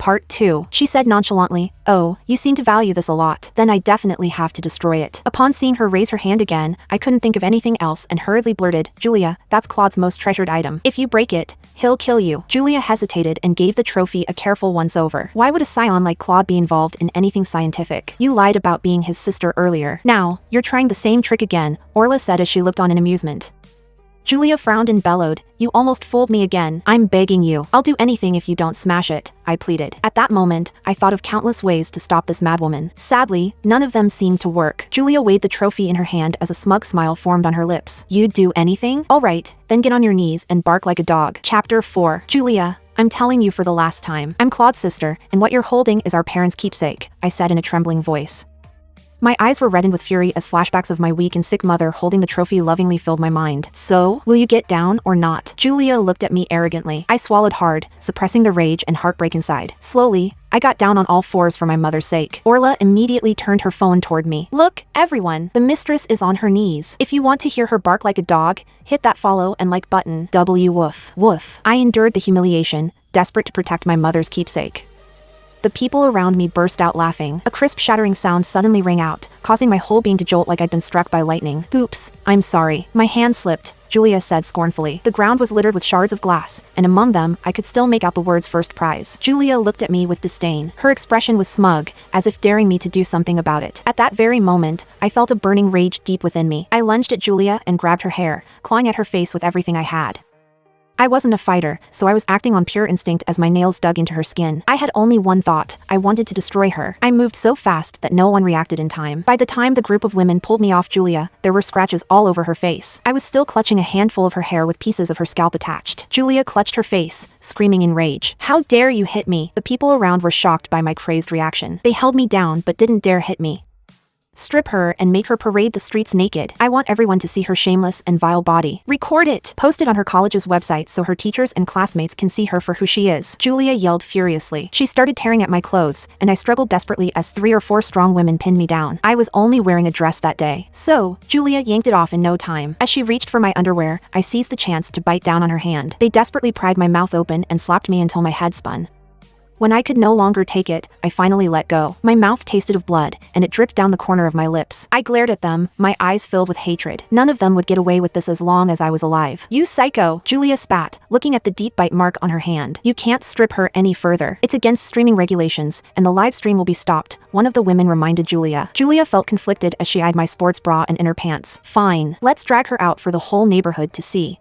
Part 2. She said nonchalantly, "Oh, you seem to value this a lot. Then I definitely have to destroy it." Upon seeing her raise her hand again, I couldn't think of anything else and hurriedly blurted, "Julia, that's Claude's most treasured item. If you break it, he'll kill you." Julia hesitated and gave the trophy a careful once-over. Why would a scion like Claude be involved in anything scientific? You lied about being his sister earlier. Now, you're trying the same trick again, Orla said as she looked on in amusement. Julia frowned and bellowed, "You almost fooled me again. I'm begging you. I'll do anything if you don't smash it," I pleaded. At that moment, I thought of countless ways to stop this madwoman. Sadly, none of them seemed to work. Julia weighed the trophy in her hand as a smug smile formed on her lips. "You'd do anything? All right, then get on your knees and bark like a dog." Chapter 4. Julia, I'm telling you for the last time. I'm Claude's sister, and what you're holding is our parents' keepsake, I said in a trembling voice. My eyes were reddened with fury as flashbacks of my weak and sick mother holding the trophy lovingly filled my mind. "So, will you get down or not?" Julia looked at me arrogantly. I swallowed hard, suppressing the rage and heartbreak inside. Slowly, I got down on all fours for my mother's sake. Orla immediately turned her phone toward me. "Look, everyone, the mistress is on her knees. If you want to hear her bark like a dog, hit that follow and like button. Woof. Woof." I endured the humiliation, desperate to protect my mother's keepsake. The people around me burst out laughing. A crisp shattering sound suddenly rang out, causing my whole being to jolt like I'd been struck by lightning. "Oops, I'm sorry. My hand slipped," Julia said scornfully. The ground was littered with shards of glass, and among them, I could still make out the words "first prize." Julia looked at me with disdain. Her expression was smug, as if daring me to do something about it. At that very moment, I felt a burning rage deep within me. I lunged at Julia and grabbed her hair, clawing at her face with everything I had. I wasn't a fighter, so I was acting on pure instinct as my nails dug into her skin. I had only one thought: I wanted to destroy her. I moved so fast that no one reacted in time. By the time the group of women pulled me off Julia, there were scratches all over her face. I was still clutching a handful of her hair with pieces of her scalp attached. Julia clutched her face, screaming in rage. "How dare you hit me?" The people around were shocked by my crazed reaction. They held me down but didn't dare hit me. "Strip her and make her parade the streets naked. I want everyone to see her shameless and vile body. Record it. Post it on her college's website so her teachers and classmates can see her for who she is." Julia yelled furiously. She started tearing at my clothes, and I struggled desperately as 3 or 4 strong women pinned me down. I was only wearing a dress that day. So, Julia yanked it off in no time. As she reached for my underwear, I seized the chance to bite down on her hand. They desperately pried my mouth open and slapped me until my head spun. When I could no longer take it, I finally let go. My mouth tasted of blood, and it dripped down the corner of my lips. I glared at them, my eyes filled with hatred. None of them would get away with this as long as I was alive. "You psycho," Julia spat, looking at the deep bite mark on her hand. "You can't strip her any further. It's against streaming regulations, and the live stream will be stopped," one of the women reminded Julia. Julia felt conflicted as she eyed my sports bra and inner pants. "Fine, let's drag her out for the whole neighborhood to see."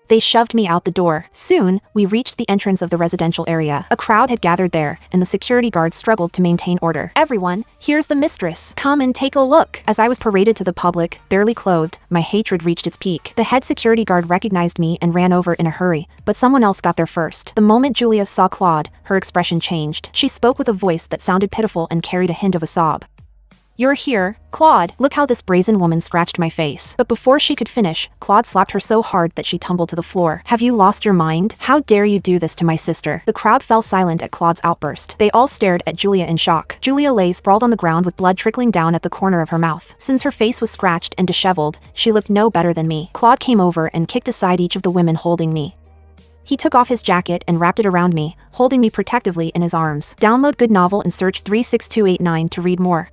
They shoved me out the door. Soon, we reached the entrance of the residential area. A crowd had gathered there, and the security guards struggled to maintain order. "Everyone, here's the mistress. Come and take a look." As I was paraded to the public, barely clothed, my hatred reached its peak. The head security guard recognized me and ran over in a hurry, but someone else got there first. The moment Julia saw Claude, her expression changed. She spoke with a voice that sounded pitiful and carried a hint of a sob. "You're here, Claude. Look how this brazen woman scratched my face." But before she could finish, Claude slapped her so hard that she tumbled to the floor. "Have you lost your mind? How dare you do this to my sister?" The crowd fell silent at Claude's outburst. They all stared at Julia in shock. Julia lay sprawled on the ground with blood trickling down at the corner of her mouth. Since her face was scratched and disheveled, she looked no better than me. Claude came over and kicked aside each of the women holding me. He took off his jacket and wrapped it around me, holding me protectively in his arms. Download good novel and search 36289 to read more.